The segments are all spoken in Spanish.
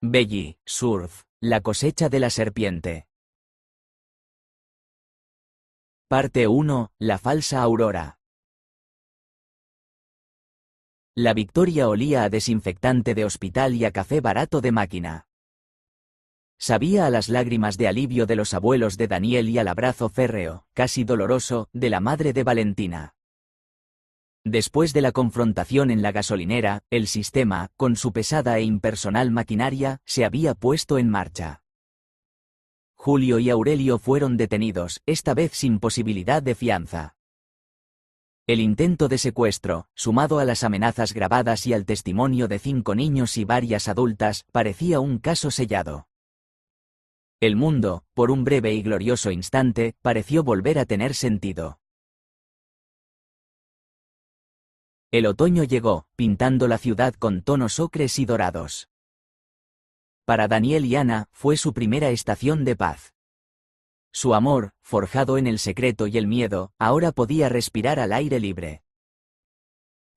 Belly, Surf, la cosecha de la serpiente. Parte 1, la falsa aurora. La Victoria olía a desinfectante de hospital y a café barato de máquina. Sabía a las lágrimas de alivio de los abuelos de Daniel y al abrazo férreo, casi doloroso, de la madre de Valentina. Después de la confrontación en la gasolinera, el sistema, con su pesada e impersonal maquinaria, se había puesto en marcha. Julio y Aurelio fueron detenidos, esta vez sin posibilidad de fianza. El intento de secuestro, sumado a las amenazas grabadas y al testimonio de 5 niños y varias adultas, parecía un caso sellado. El mundo, por un breve y glorioso instante, pareció volver a tener sentido. El otoño llegó, pintando la ciudad con tonos ocres y dorados. Para Daniel y Ana, fue su primera estación de paz. Su amor, forjado en el secreto y el miedo, ahora podía respirar al aire libre.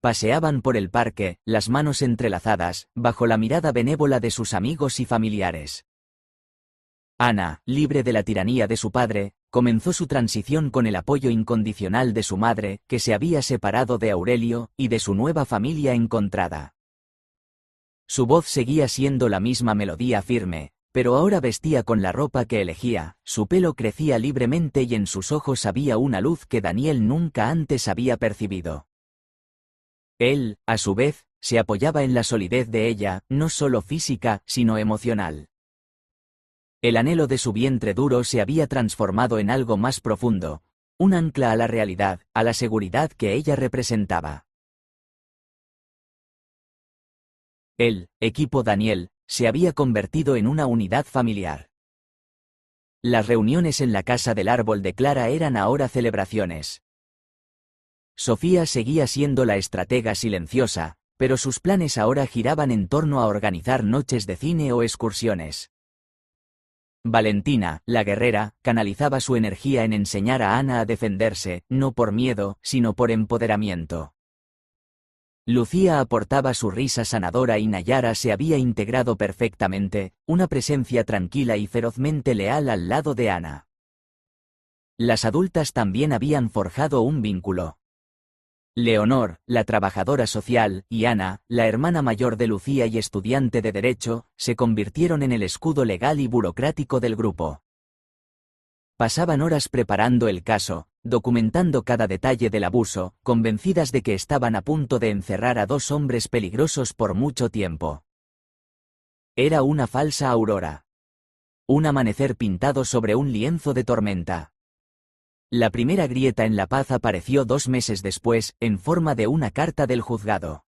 Paseaban por el parque, las manos entrelazadas, bajo la mirada benévola de sus amigos y familiares. Ana, libre de la tiranía de su padre, comenzó su transición con el apoyo incondicional de su madre, que se había separado de Aurelio, y de su nueva familia encontrada. Su voz seguía siendo la misma melodía firme, pero ahora vestía con la ropa que elegía, su pelo crecía libremente y en sus ojos había una luz que Daniel nunca antes había percibido. Él, a su vez, se apoyaba en la solidez de ella, no solo física, sino emocional. El anhelo de su vientre duro se había transformado en algo más profundo, un ancla a la realidad, a la seguridad que ella representaba. El equipo Daniel se había convertido en una unidad familiar. Las reuniones en la casa del árbol de Clara eran ahora celebraciones. Sofía seguía siendo la estratega silenciosa, pero sus planes ahora giraban en torno a organizar noches de cine o excursiones. Valentina, la guerrera, canalizaba su energía en enseñar a Ana a defenderse, no por miedo, sino por empoderamiento. Lucía aportaba su risa sanadora y Nayara se había integrado perfectamente, una presencia tranquila y ferozmente leal al lado de Ana. Las adultas también habían forjado un vínculo. Leonor, la trabajadora social, y Ana, la hermana mayor de Lucía y estudiante de Derecho, se convirtieron en el escudo legal y burocrático del grupo. Pasaban horas preparando el caso, documentando cada detalle del abuso, convencidas de que estaban a punto de encerrar a 2 hombres peligrosos por mucho tiempo. Era una falsa aurora. Un amanecer pintado sobre un lienzo de tormenta. La primera grieta en la paz apareció 2 meses después, en forma de una carta del juzgado.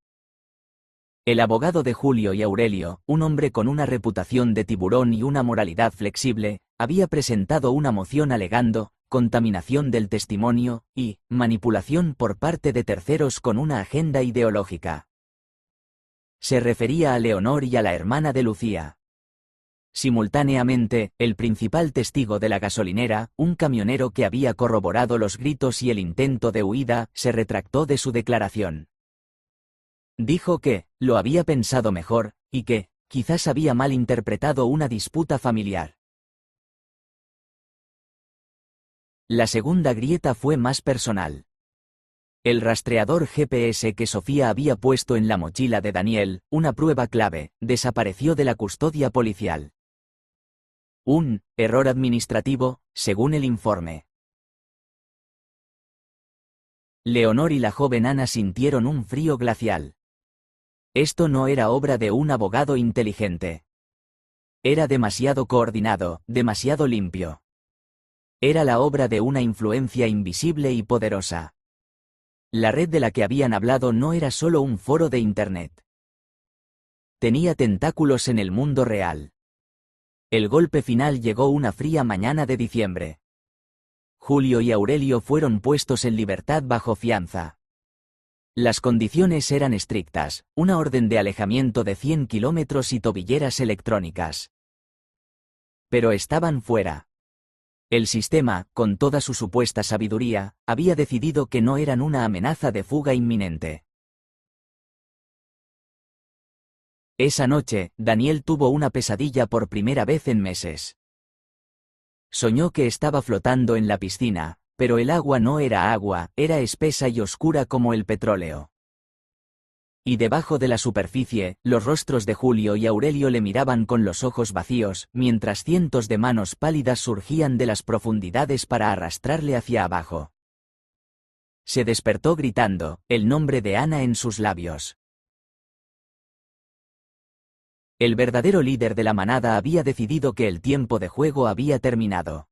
El abogado de Julio y Aurelio, un hombre con una reputación de tiburón y una moralidad flexible, había presentado una moción alegando contaminación del testimonio y manipulación por parte de terceros con una agenda ideológica. Se refería a Leonor y a la hermana de Lucía. Simultáneamente, el principal testigo de la gasolinera, un camionero que había corroborado los gritos y el intento de huida, se retractó de su declaración. Dijo que lo había pensado mejor, y que quizás había malinterpretado una disputa familiar. La segunda grieta fue más personal. El rastreador GPS que Sofía había puesto en la mochila de Daniel, una prueba clave, desapareció de la custodia policial. Un error administrativo, según el informe. Leonor y la joven Ana sintieron un frío glacial. Esto no era obra de un abogado inteligente. Era demasiado coordinado, demasiado limpio. Era la obra de una influencia invisible y poderosa. La red de la que habían hablado no era solo un foro de Internet. Tenía tentáculos en el mundo real. El golpe final llegó una fría mañana de diciembre. Julio y Aurelio fueron puestos en libertad bajo fianza. Las condiciones eran estrictas, una orden de alejamiento de 100 kilómetros y tobilleras electrónicas. Pero estaban fuera. El sistema, con toda su supuesta sabiduría, había decidido que no eran una amenaza de fuga inminente. Esa noche, Daniel tuvo una pesadilla por primera vez en meses. Soñó que estaba flotando en la piscina, pero el agua no era agua, era espesa y oscura como el petróleo. Y debajo de la superficie, los rostros de Julio y Aurelio le miraban con los ojos vacíos, mientras cientos de manos pálidas surgían de las profundidades para arrastrarle hacia abajo. Se despertó gritando, el nombre de Ana en sus labios. El verdadero líder de la manada había decidido que el tiempo de juego había terminado.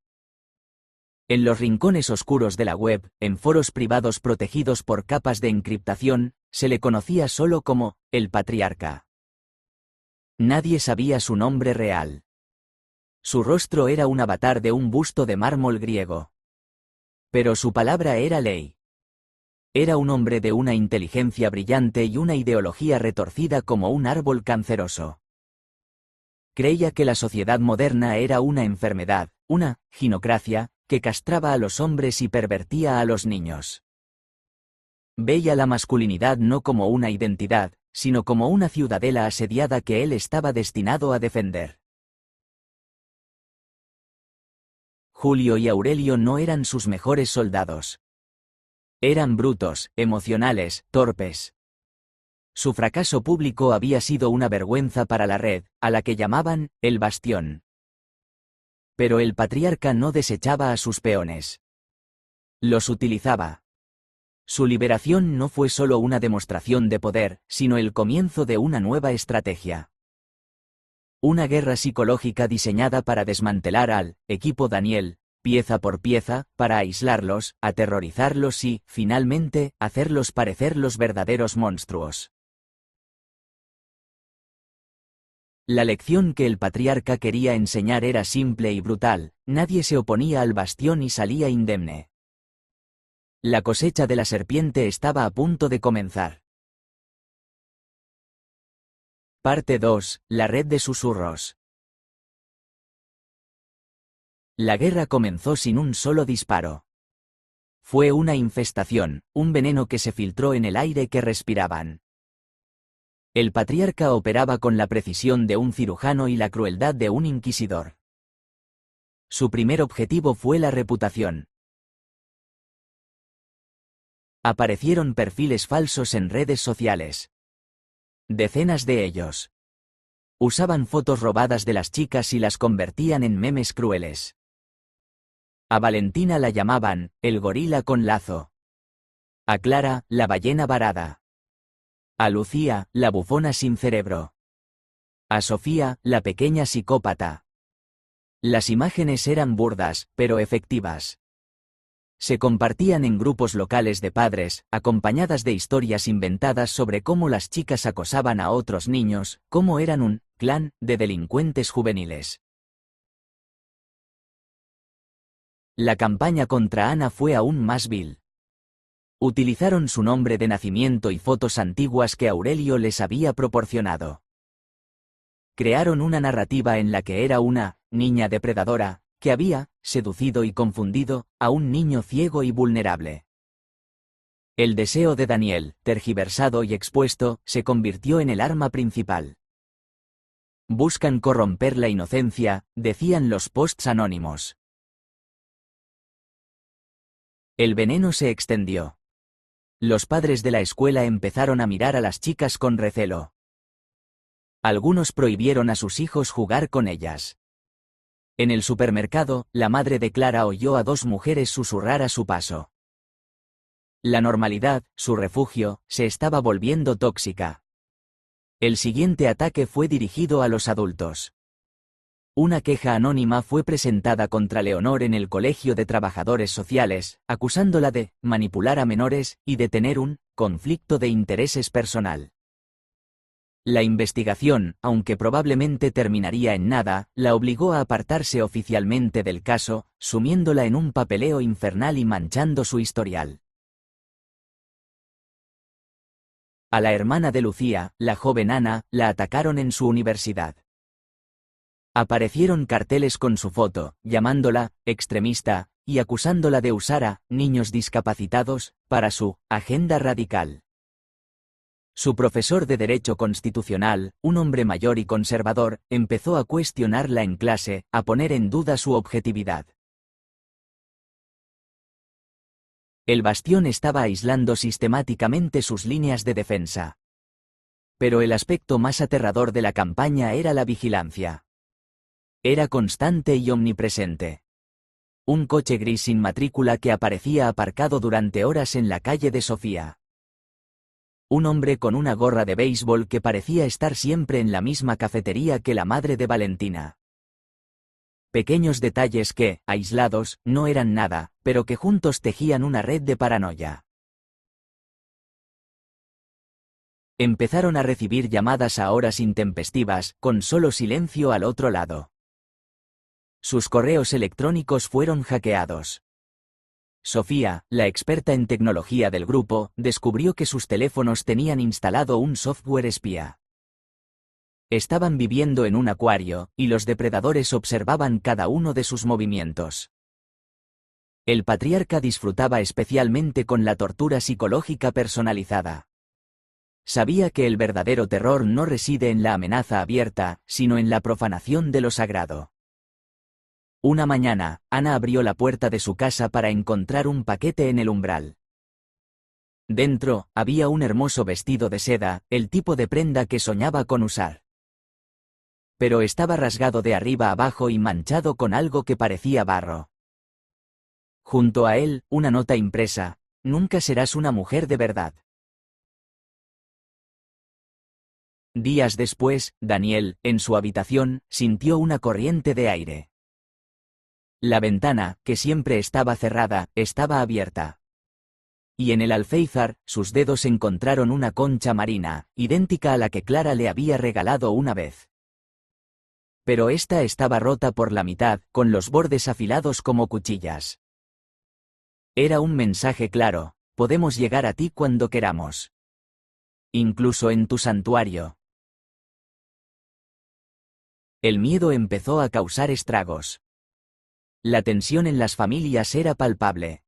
En los rincones oscuros de la web, en foros privados protegidos por capas de encriptación, se le conocía solo como el Patriarca. Nadie sabía su nombre real. Su rostro era un avatar de un busto de mármol griego. Pero su palabra era ley. Era un hombre de una inteligencia brillante y una ideología retorcida como un árbol canceroso. Creía que la sociedad moderna era una enfermedad, una ginocracia, que castraba a los hombres y pervertía a los niños. Veía la masculinidad no como una identidad, sino como una ciudadela asediada que él estaba destinado a defender. Julio y Aurelio no eran sus mejores soldados. Eran brutos, emocionales, torpes. Su fracaso público había sido una vergüenza para la red, a la que llamaban el Bastión. Pero el Patriarca no desechaba a sus peones. Los utilizaba. Su liberación no fue solo una demostración de poder, sino el comienzo de una nueva estrategia. Una guerra psicológica diseñada para desmantelar al equipo Daniel, pieza por pieza, para aislarlos, aterrorizarlos y, finalmente, hacerlos parecer los verdaderos monstruos. La lección que el Patriarca quería enseñar era simple y brutal: nadie se oponía al Bastión y salía indemne. La cosecha de la serpiente estaba a punto de comenzar. Parte 2. La red de susurros. La guerra comenzó sin un solo disparo. Fue una infestación, un veneno que se filtró en el aire que respiraban. El Patriarca operaba con la precisión de un cirujano y la crueldad de un inquisidor. Su primer objetivo fue la reputación. Aparecieron perfiles falsos en redes sociales. Decenas de ellos. Usaban fotos robadas de las chicas y las convertían en memes crueles. A Valentina la llamaban el gorila con lazo. A Clara, la ballena varada. A Lucía, la bufona sin cerebro. A Sofía, la pequeña psicópata. Las imágenes eran burdas, pero efectivas. Se compartían en grupos locales de padres, acompañadas de historias inventadas sobre cómo las chicas acosaban a otros niños, cómo eran un clan de delincuentes juveniles. La campaña contra Ana fue aún más vil. Utilizaron su nombre de nacimiento y fotos antiguas que Aurelio les había proporcionado. Crearon una narrativa en la que era una niña depredadora, que había seducido y confundido a un niño ciego y vulnerable. El deseo de Daniel, tergiversado y expuesto, se convirtió en el arma principal. Buscan corromper la inocencia, decían los posts anónimos. El veneno se extendió. Los padres de la escuela empezaron a mirar a las chicas con recelo. Algunos prohibieron a sus hijos jugar con ellas. En el supermercado, la madre de Clara oyó a dos mujeres susurrar a su paso. La normalidad, su refugio, se estaba volviendo tóxica. El siguiente ataque fue dirigido a los adultos. Una queja anónima fue presentada contra Leonor en el Colegio de Trabajadores Sociales, acusándola de manipular a menores y de tener un conflicto de intereses personal. La investigación, aunque probablemente terminaría en nada, la obligó a apartarse oficialmente del caso, sumiéndola en un papeleo infernal y manchando su historial. A la hermana de Lucía, la joven Ana, la atacaron en su universidad. Aparecieron carteles con su foto, llamándola extremista y acusándola de usar a niños discapacitados para su agenda radical. Su profesor de Derecho Constitucional, un hombre mayor y conservador, empezó a cuestionarla en clase, a poner en duda su objetividad. El bastión estaba aislando sistemáticamente sus líneas de defensa. Pero el aspecto más aterrador de la campaña era la vigilancia. Era constante y omnipresente. Un coche gris sin matrícula que aparecía aparcado durante horas en la calle de Sofía. Un hombre con una gorra de béisbol que parecía estar siempre en la misma cafetería que la madre de Valentina. Pequeños detalles que, aislados, no eran nada, pero que juntos tejían una red de paranoia. Empezaron a recibir llamadas a horas intempestivas, con solo silencio al otro lado. Sus correos electrónicos fueron hackeados. Sofía, la experta en tecnología del grupo, descubrió que sus teléfonos tenían instalado un software espía. Estaban viviendo en un acuario, y los depredadores observaban cada uno de sus movimientos. El patriarca disfrutaba especialmente con la tortura psicológica personalizada. Sabía que el verdadero terror no reside en la amenaza abierta, sino en la profanación de lo sagrado. Una mañana, Ana abrió la puerta de su casa para encontrar un paquete en el umbral. Dentro, había un hermoso vestido de seda, el tipo de prenda que soñaba con usar. Pero estaba rasgado de arriba abajo y manchado con algo que parecía barro. Junto a él, una nota impresa: "Nunca serás una mujer de verdad". Días después, Daniel, en su habitación, sintió una corriente de aire. La ventana, que siempre estaba cerrada, estaba abierta. Y en el alféizar, sus dedos encontraron una concha marina, idéntica a la que Clara le había regalado una vez. Pero esta estaba rota por la mitad, con los bordes afilados como cuchillas. Era un mensaje claro: podemos llegar a ti cuando queramos. Incluso en tu santuario. El miedo empezó a causar estragos. La tensión en las familias era palpable.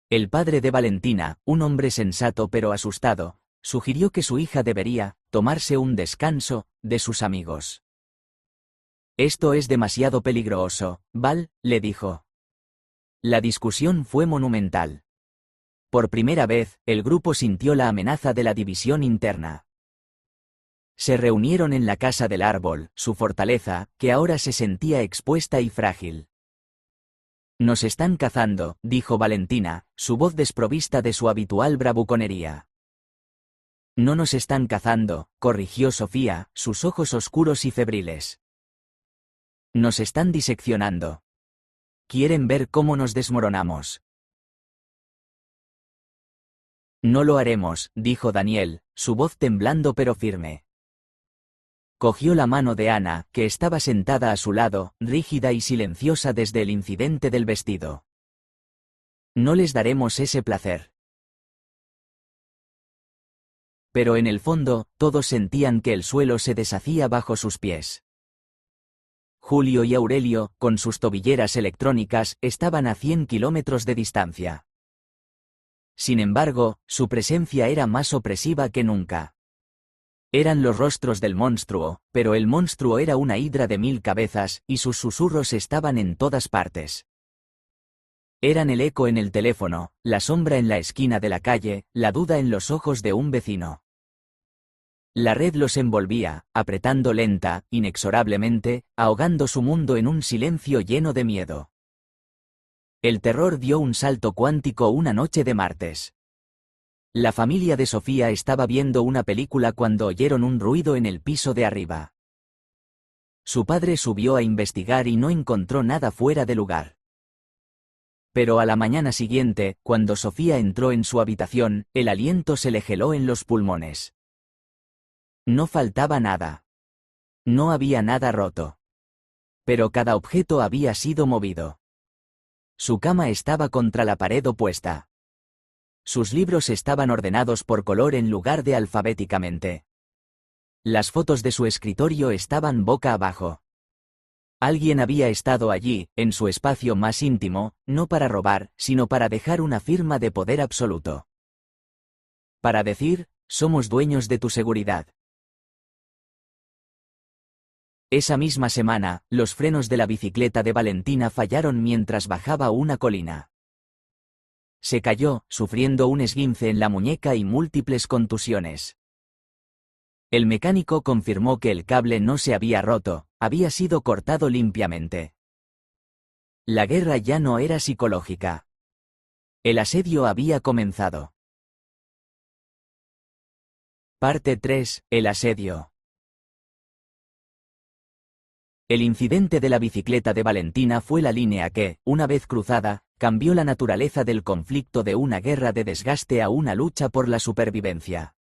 El padre de Valentina, un hombre sensato pero asustado, sugirió que su hija debería tomarse un descanso de sus amigos. Esto es demasiado peligroso, Val, le dijo. La discusión fue monumental. Por primera vez, el grupo sintió la amenaza de la división interna. Se reunieron en la casa del árbol, su fortaleza, que ahora se sentía expuesta y frágil. Nos están cazando, dijo Valentina, su voz desprovista de su habitual bravuconería. No nos están cazando, corrigió Sofía, sus ojos oscuros y febriles. Nos están diseccionando. Quieren ver cómo nos desmoronamos. No lo haremos, dijo Daniel, su voz temblando pero firme. Cogió la mano de Ana, que estaba sentada a su lado, rígida y silenciosa desde el incidente del vestido. No les daremos ese placer. Pero en el fondo, todos sentían que el suelo se deshacía bajo sus pies. Julio y Aurelio, con sus tobilleras electrónicas, estaban a 100 kilómetros de distancia. Sin embargo, su presencia era más opresiva que nunca. Eran los rostros del monstruo, pero el monstruo era una hidra de 1000 cabezas, y sus susurros estaban en todas partes. Eran el eco en el teléfono, la sombra en la esquina de la calle, la duda en los ojos de un vecino. La red los envolvía, apretando lenta, inexorablemente, ahogando su mundo en un silencio lleno de miedo. El terror dio un salto cuántico una noche de martes. La familia de Sofía estaba viendo una película cuando oyeron un ruido en el piso de arriba. Su padre subió a investigar y no encontró nada fuera de lugar. Pero a la mañana siguiente, cuando Sofía entró en su habitación, el aliento se le heló en los pulmones. No faltaba nada. No había nada roto. Pero cada objeto había sido movido. Su cama estaba contra la pared opuesta. Sus libros estaban ordenados por color en lugar de alfabéticamente. Las fotos de su escritorio estaban boca abajo. Alguien había estado allí, en su espacio más íntimo, no para robar, sino para dejar una firma de poder absoluto. Para decir: somos dueños de tu seguridad. Esa misma semana, los frenos de la bicicleta de Valentina fallaron mientras bajaba una colina. Se cayó, sufriendo un esguince en la muñeca y múltiples contusiones. El mecánico confirmó que el cable no se había roto, había sido cortado limpiamente. La guerra ya no era psicológica. El asedio había comenzado. Parte 3. El asedio. El incidente de la bicicleta de Valentina fue la línea que, una vez cruzada, cambió la naturaleza del conflicto de una guerra de desgaste a una lucha por la supervivencia.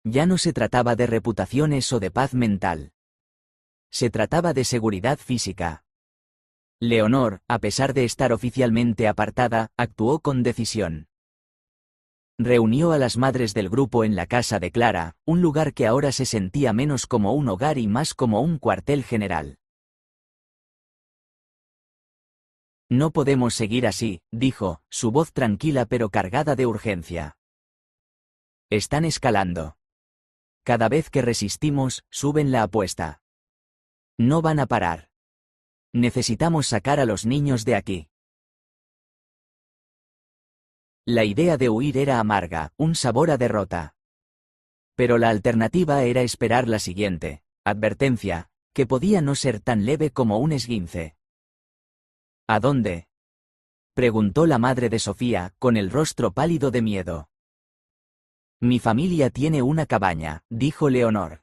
Ya no se trataba de reputaciones o de paz mental. Se trataba de seguridad física. Leonor, a pesar de estar oficialmente apartada, actuó con decisión. Reunió a las madres del grupo en la casa de Clara, un lugar que ahora se sentía menos como un hogar y más como un cuartel general. No podemos seguir así, dijo, su voz tranquila pero cargada de urgencia. Están escalando. Cada vez que resistimos, suben la apuesta. No van a parar. Necesitamos sacar a los niños de aquí. La idea de huir era amarga, un sabor a derrota. Pero la alternativa era esperar la siguiente advertencia, que podía no ser tan leve como un esguince. ¿A dónde?, preguntó la madre de Sofía, con el rostro pálido de miedo. Mi familia tiene una cabaña, dijo Leonor.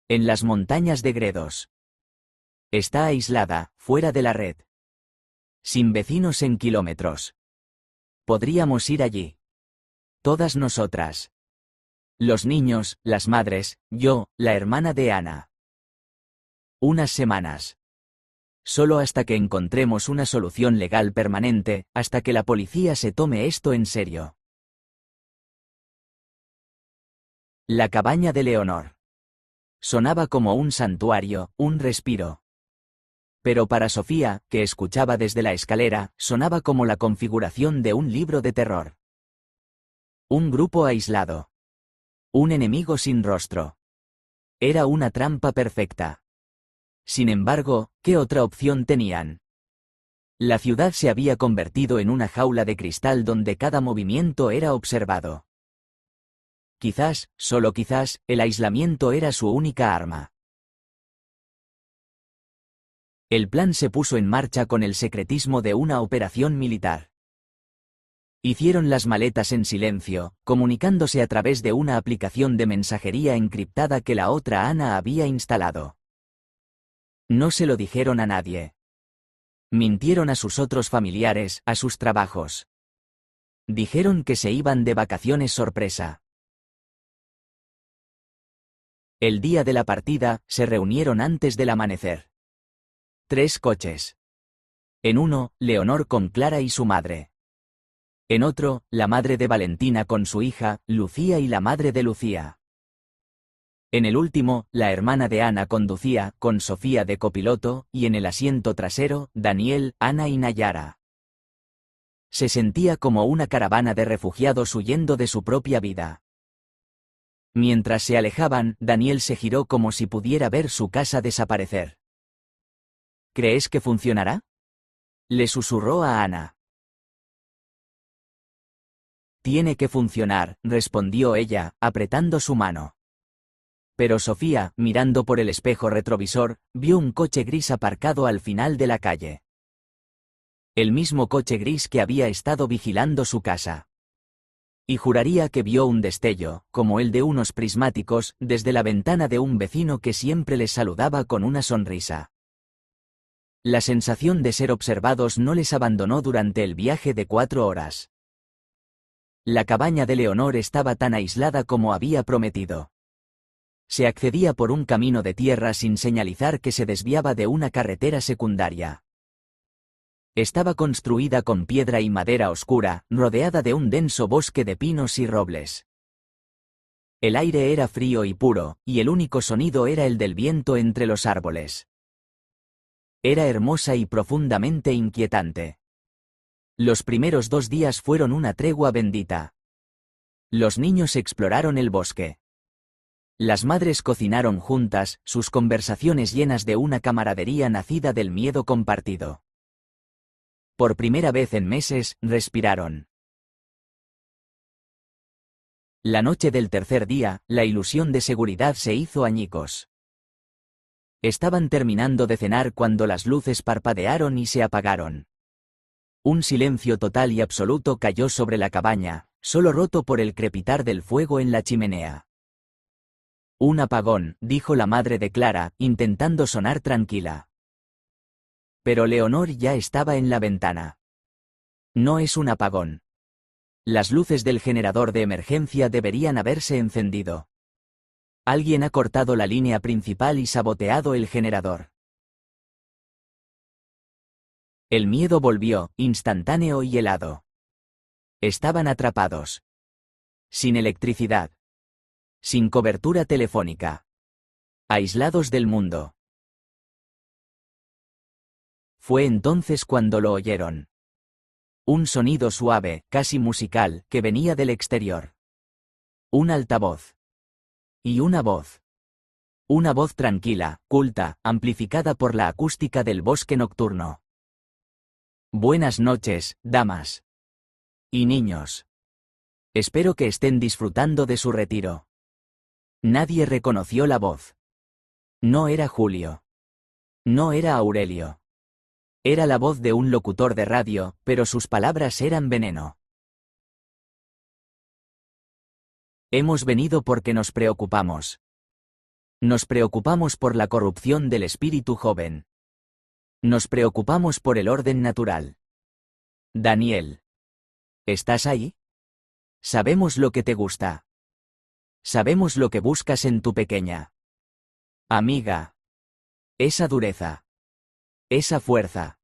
En las montañas de Gredos. Está aislada, fuera de la red. Sin vecinos en kilómetros. Podríamos ir allí. Todas nosotras. Los niños, las madres, yo, la hermana de Ana. Unas semanas. Solo hasta que encontremos una solución legal permanente, hasta que la policía se tome esto en serio. La cabaña de Leonor. Sonaba como un santuario, un respiro. Pero para Sofía, que escuchaba desde la escalera, sonaba como la configuración de un libro de terror. Un grupo aislado. Un enemigo sin rostro. Era una trampa perfecta. Sin embargo, ¿qué otra opción tenían? La ciudad se había convertido en una jaula de cristal donde cada movimiento era observado. Quizás, solo quizás, el aislamiento era su única arma. El plan se puso en marcha con el secretismo de una operación militar. Hicieron las maletas en silencio, comunicándose a través de una aplicación de mensajería encriptada que la otra Ana había instalado. No se lo dijeron a nadie. Mintieron a sus otros familiares, a sus trabajos. Dijeron que se iban de vacaciones sorpresa. El día de la partida, se reunieron antes del amanecer. 3 coches. En uno, Leonor con Clara y su madre. En otro, la madre de Valentina con su hija, Lucía y la madre de Lucía. En el último, la hermana de Ana conducía, con Sofía de copiloto, y en el asiento trasero, Daniel, Ana y Nayara. Se sentía como una caravana de refugiados huyendo de su propia vida. Mientras se alejaban, Daniel se giró como si pudiera ver su casa desaparecer. ¿Crees que funcionará?, le susurró a Ana. Tiene que funcionar, respondió ella, apretando su mano. Pero Sofía, mirando por el espejo retrovisor, vio un coche gris aparcado al final de la calle. El mismo coche gris que había estado vigilando su casa. Y juraría que vio un destello, como el de unos prismáticos, desde la ventana de un vecino que siempre les saludaba con una sonrisa. La sensación de ser observados no les abandonó durante el viaje de 4 horas. La cabaña de Leonor estaba tan aislada como había prometido. Se accedía por un camino de tierra sin señalizar que se desviaba de una carretera secundaria. Estaba construida con piedra y madera oscura, rodeada de un denso bosque de pinos y robles. El aire era frío y puro, y el único sonido era el del viento entre los árboles. Era hermosa y profundamente inquietante. Los primeros 2 días fueron una tregua bendita. Los niños exploraron el bosque. Las madres cocinaron juntas, sus conversaciones llenas de una camaradería nacida del miedo compartido. Por primera vez en meses, respiraron. La noche del tercer día, la ilusión de seguridad se hizo añicos. Estaban terminando de cenar cuando las luces parpadearon y se apagaron. Un silencio total y absoluto cayó sobre la cabaña, solo roto por el crepitar del fuego en la chimenea. Un apagón, dijo la madre de Clara, intentando sonar tranquila. Pero Leonor ya estaba en la ventana. No es un apagón. Las luces del generador de emergencia deberían haberse encendido. Alguien ha cortado la línea principal y saboteado el generador. El miedo volvió, instantáneo y helado. Estaban atrapados. Sin electricidad. Sin cobertura telefónica. Aislados del mundo. Fue entonces cuando lo oyeron. Un sonido suave, casi musical, que venía del exterior. Un altavoz. Y una voz. Una voz tranquila, culta, amplificada por la acústica del bosque nocturno. Buenas noches, damas. Y niños. Espero que estén disfrutando de su retiro. Nadie reconoció la voz. No era Julio. No era Aurelio. Era la voz de un locutor de radio, pero sus palabras eran veneno. Hemos venido porque nos preocupamos. Nos preocupamos por la corrupción del espíritu joven. Nos preocupamos por el orden natural. Daniel. ¿Estás ahí? Sabemos lo que te gusta. Sabemos lo que buscas en tu pequeña amiga. Esa dureza. Esa fuerza.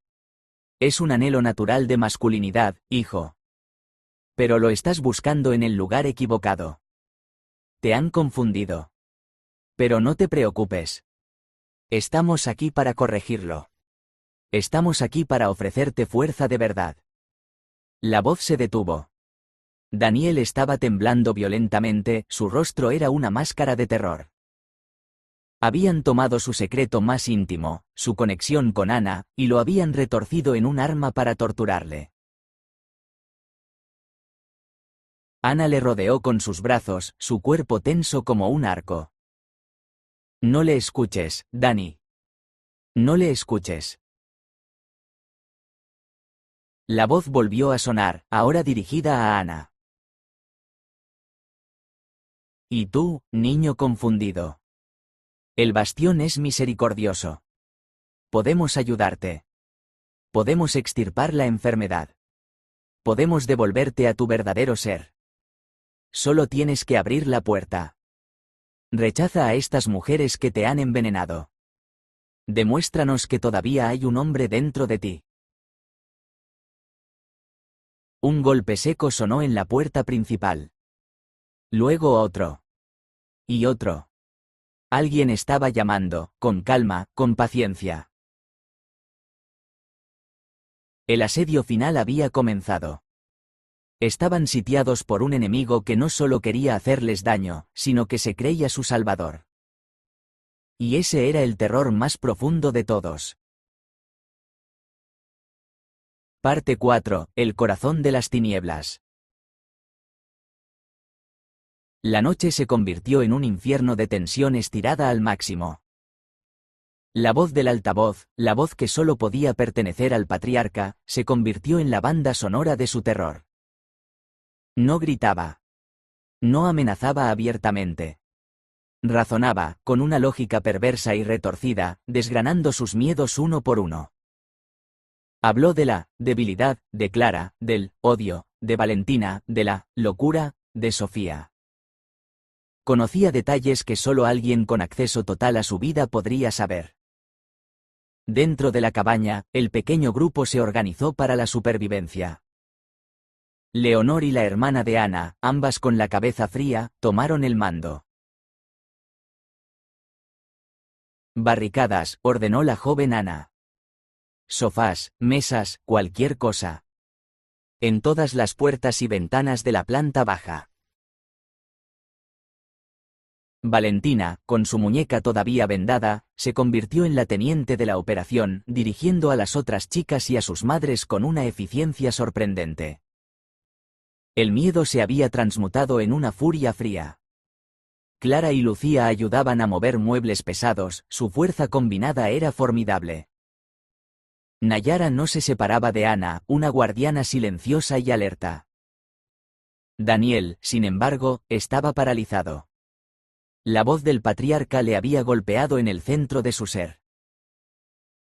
Es un anhelo natural de masculinidad, hijo. Pero lo estás buscando en el lugar equivocado. Te han confundido. Pero no te preocupes. Estamos aquí para corregirlo. Estamos aquí para ofrecerte fuerza de verdad. La voz se detuvo. Daniel estaba temblando violentamente, su rostro era una máscara de terror. Habían tomado su secreto más íntimo, su conexión con Ana, y lo habían retorcido en un arma para torturarle. Ana le rodeó con sus brazos, su cuerpo tenso como un arco. No le escuches, Dani. No le escuches. La voz volvió a sonar, ahora dirigida a Ana. Y tú, niño confundido. El bastión es misericordioso. Podemos ayudarte. Podemos extirpar la enfermedad. Podemos devolverte a tu verdadero ser. Solo tienes que abrir la puerta. Rechaza a estas mujeres que te han envenenado. Demuéstranos que todavía hay un hombre dentro de ti. Un golpe seco sonó en la puerta principal. Luego otro. Y otro. Alguien estaba llamando, con calma, con paciencia. El asedio final había comenzado. Estaban sitiados por un enemigo que no solo quería hacerles daño, sino que se creía su salvador. Y ese era el terror más profundo de todos. Parte 4. El corazón de las tinieblas. La noche se convirtió en un infierno de tensión estirada al máximo. La voz del altavoz, la voz que solo podía pertenecer al patriarca, se convirtió en la banda sonora de su terror. No gritaba. No amenazaba abiertamente. Razonaba, con una lógica perversa y retorcida, desgranando sus miedos uno por uno. Habló de la debilidad de Clara, del odio de Valentina, de la locura de Sofía. Conocía detalles que solo alguien con acceso total a su vida podría saber. Dentro de la cabaña, el pequeño grupo se organizó para la supervivencia. Leonor y la hermana de Ana, ambas con la cabeza fría, tomaron el mando. Barricadas, ordenó la joven Ana. Sofás, mesas, cualquier cosa. En todas las puertas y ventanas de la planta baja. Valentina, con su muñeca todavía vendada, se convirtió en la teniente de la operación, dirigiendo a las otras chicas y a sus madres con una eficiencia sorprendente. El miedo se había transmutado en una furia fría. Clara y Lucía ayudaban a mover muebles pesados, su fuerza combinada era formidable. Nayara no se separaba de Ana, una guardiana silenciosa y alerta. Daniel, sin embargo, estaba paralizado. La voz del patriarca le había golpeado en el centro de su ser.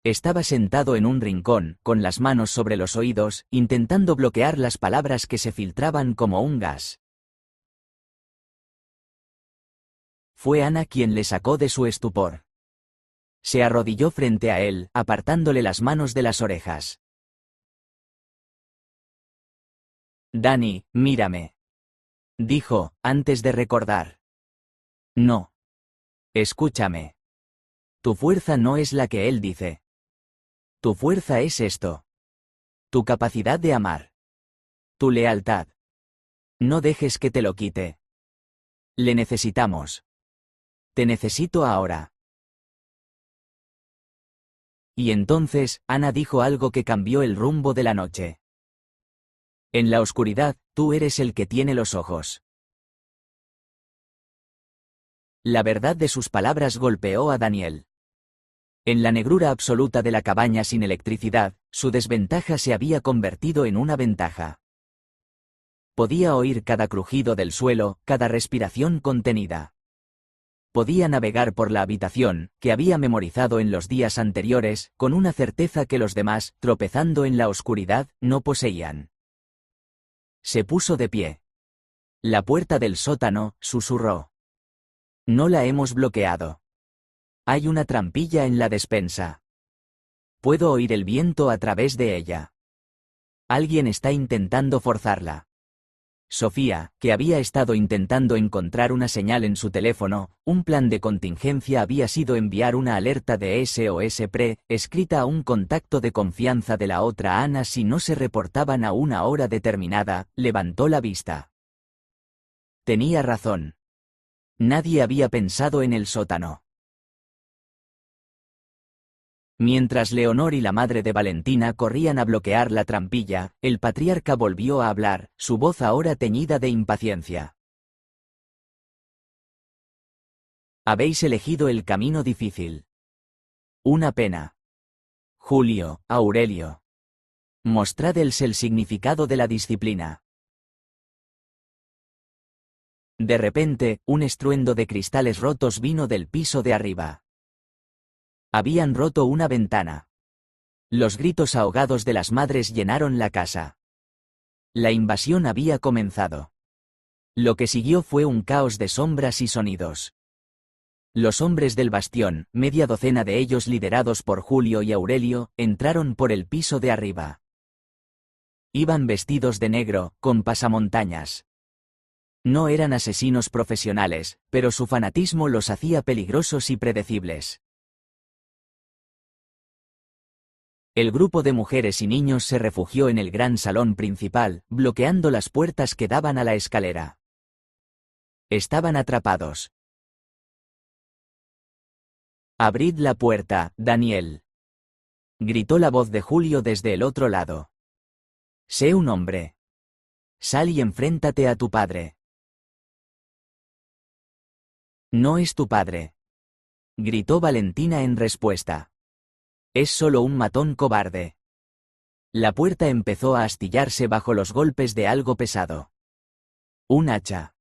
Estaba sentado en un rincón, con las manos sobre los oídos, intentando bloquear las palabras que se filtraban como un gas. Fue Ana quien le sacó de su estupor. Se arrodilló frente a él, apartándole las manos de las orejas. «Dani, mírame», dijo, antes de recordar. «No. Escúchame. Tu fuerza no es la que él dice. Tu fuerza es esto. Tu capacidad de amar. Tu lealtad. No dejes que te lo quite. Le necesitamos. Te necesito ahora». Y entonces, Ana dijo algo que cambió el rumbo de la noche. «En la oscuridad, tú eres el que tiene los ojos». La verdad de sus palabras golpeó a Daniel. En la negrura absoluta de la cabaña sin electricidad, su desventaja se había convertido en una ventaja. Podía oír cada crujido del suelo, cada respiración contenida. Podía navegar por la habitación, que había memorizado en los días anteriores, con una certeza que los demás, tropezando en la oscuridad, no poseían. Se puso de pie. La puerta del sótano, susurró. «No la hemos bloqueado. Hay una trampilla en la despensa. Puedo oír el viento a través de ella. Alguien está intentando forzarla». Sofía, que había estado intentando encontrar una señal en su teléfono, un plan de contingencia había sido enviar una alerta de SOS escrita a un contacto de confianza de la otra Ana si no se reportaban a una hora determinada, levantó la vista. Tenía razón. Nadie había pensado en el sótano. Mientras Leonor y la madre de Valentina corrían a bloquear la trampilla, el patriarca volvió a hablar, su voz ahora teñida de impaciencia. «Habéis elegido el camino difícil. Una pena. Julio, Aurelio. Mostradles el significado de la disciplina». De repente, un estruendo de cristales rotos vino del piso de arriba. Habían roto una ventana. Los gritos ahogados de las madres llenaron la casa. La invasión había comenzado. Lo que siguió fue un caos de sombras y sonidos. Los hombres del bastión, media docena de ellos liderados por Julio y Aurelio, entraron por el piso de arriba. Iban vestidos de negro, con pasamontañas. No eran asesinos profesionales, pero su fanatismo los hacía peligrosos y predecibles. El grupo de mujeres y niños se refugió en el gran salón principal, bloqueando las puertas que daban a la escalera. Estaban atrapados. «Abrid la puerta, Daniel», gritó la voz de Julio desde el otro lado. «Sé un hombre. Sal y enfréntate a tu padre». «No es tu padre», gritó Valentina en respuesta. «Es solo un matón cobarde». La puerta empezó a astillarse bajo los golpes de algo pesado. Un hacha.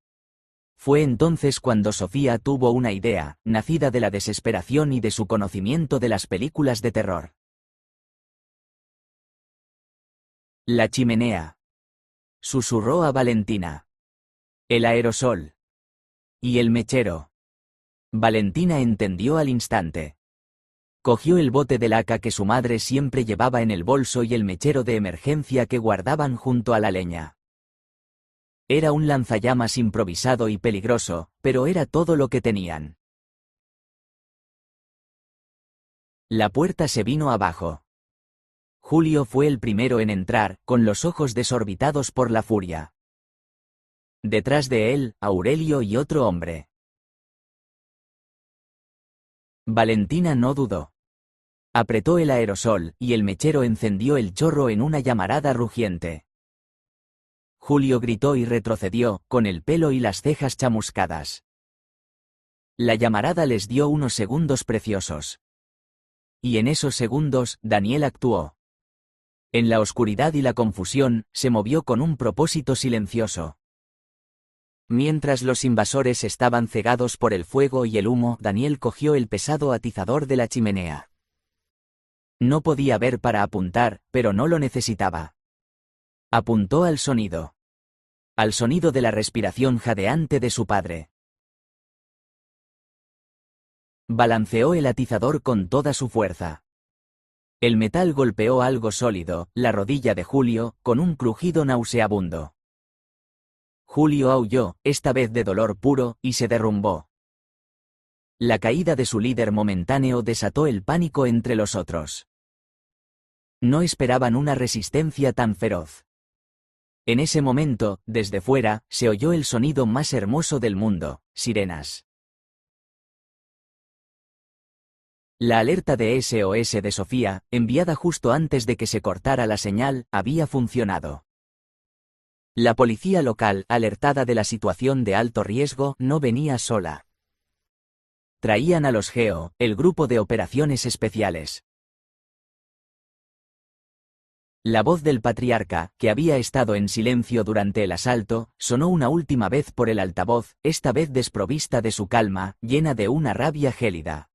Fue entonces cuando Sofía tuvo una idea, nacida de la desesperación y de su conocimiento de las películas de terror. «La chimenea», susurró a Valentina. «El aerosol. Y el mechero». Valentina entendió al instante. Cogió el bote de laca que su madre siempre llevaba en el bolso y el mechero de emergencia que guardaban junto a la leña. Era un lanzallamas improvisado y peligroso, pero era todo lo que tenían. La puerta se vino abajo. Julio fue el primero en entrar, con los ojos desorbitados por la furia. Detrás de él, Aurelio y otro hombre. Valentina no dudó. Apretó el aerosol, y el mechero encendió el chorro en una llamarada rugiente. Julio gritó y retrocedió, con el pelo y las cejas chamuscadas. La llamarada les dio unos segundos preciosos. Y en esos segundos, Daniel actuó. En la oscuridad y la confusión, se movió con un propósito silencioso. Mientras los invasores estaban cegados por el fuego y el humo, Daniel cogió el pesado atizador de la chimenea. No podía ver para apuntar, pero no lo necesitaba. Apuntó al sonido. Al sonido de la respiración jadeante de su padre. Balanceó el atizador con toda su fuerza. El metal golpeó algo sólido, la rodilla de Julio, con un crujido nauseabundo. Julio aulló, esta vez de dolor puro, y se derrumbó. La caída de su líder momentáneo desató el pánico entre los otros. No esperaban una resistencia tan feroz. En ese momento, desde fuera, se oyó el sonido más hermoso del mundo: sirenas. La alerta de SOS de Sofía, enviada justo antes de que se cortara la señal, había funcionado. La policía local, alertada de la situación de alto riesgo, no venía sola. Traían a los GEO, el grupo de operaciones especiales. La voz del patriarca, que había estado en silencio durante el asalto, sonó una última vez por el altavoz, esta vez desprovista de su calma, llena de una rabia gélida.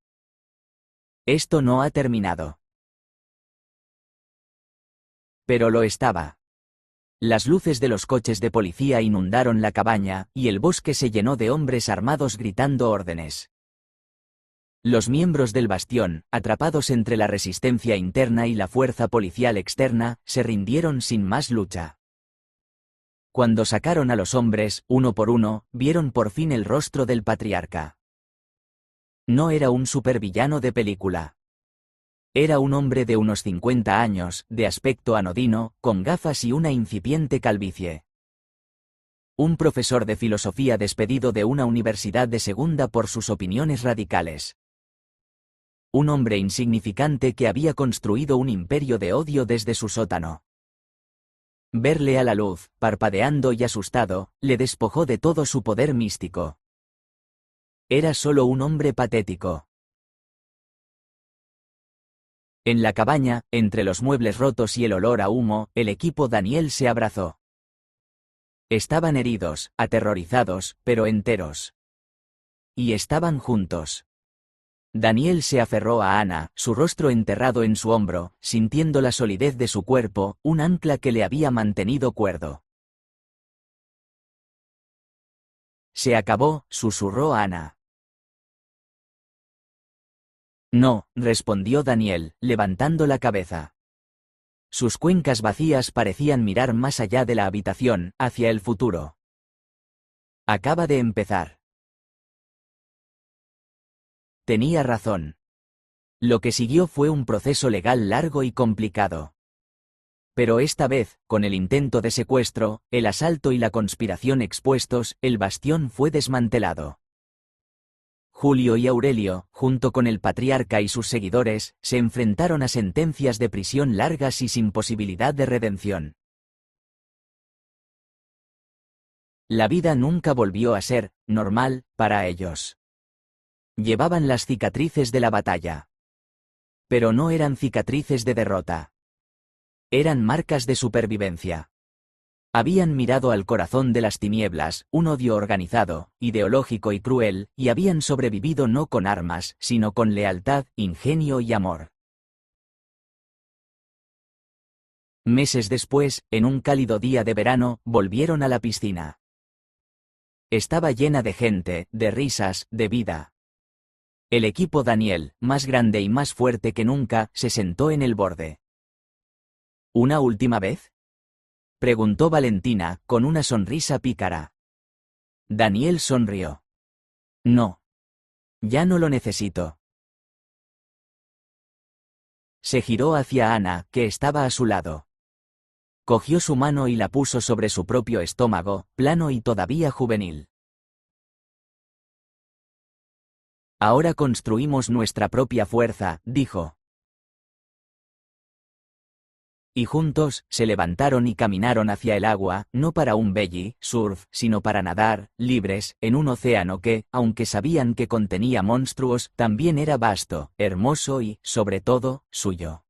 Esto no ha terminado. Pero lo estaba. Las luces de los coches de policía inundaron la cabaña, y el bosque se llenó de hombres armados gritando órdenes. Los miembros del bastión, atrapados entre la resistencia interna y la fuerza policial externa, se rindieron sin más lucha. Cuando sacaron a los hombres, uno por uno, vieron por fin el rostro del patriarca. No era un supervillano de película. Era un hombre de unos 50 años, de aspecto anodino, con gafas y una incipiente calvicie. Un profesor de filosofía despedido de una universidad de segunda por sus opiniones radicales. Un hombre insignificante que había construido un imperio de odio desde su sótano. Verle a la luz, parpadeando y asustado, le despojó de todo su poder místico. Era solo un hombre patético. En la cabaña, entre los muebles rotos y el olor a humo, el equipo Daniel se abrazó. Estaban heridos, aterrorizados, pero enteros. Y estaban juntos. Daniel se aferró a Ana, su rostro enterrado en su hombro, sintiendo la solidez de su cuerpo, un ancla que le había mantenido cuerdo. Se acabó, susurró Ana. No, respondió Daniel, levantando la cabeza. Sus cuencas vacías parecían mirar más allá de la habitación, hacia el futuro. Acaba de empezar. Tenía razón. Lo que siguió fue un proceso legal largo y complicado. Pero esta vez, con el intento de secuestro, el asalto y la conspiración expuestos, el bastión fue desmantelado. Julio y Aurelio, junto con el patriarca y sus seguidores, se enfrentaron a sentencias de prisión largas y sin posibilidad de redención. La vida nunca volvió a ser normal para ellos. Llevaban las cicatrices de la batalla. Pero no eran cicatrices de derrota. Eran marcas de supervivencia. Habían mirado al corazón de las tinieblas, un odio organizado, ideológico y cruel, y habían sobrevivido no con armas, sino con lealtad, ingenio y amor. Meses después, en un cálido día de verano, volvieron a la piscina. Estaba llena de gente, de risas, de vida. El equipo Daniel, más grande y más fuerte que nunca, se sentó en el borde. ¿Una última vez?, preguntó Valentina, con una sonrisa pícara. Daniel sonrió. No. Ya no lo necesito. Se giró hacia Ana, que estaba a su lado. Cogió su mano y la puso sobre su propio estómago, plano y todavía juvenil. Ahora construimos nuestra propia fuerza, dijo. Y juntos, se levantaron y caminaron hacia el agua, no para un belly surf, sino para nadar, libres, en un océano que, aunque sabían que contenía monstruos, también era vasto, hermoso y, sobre todo, suyo.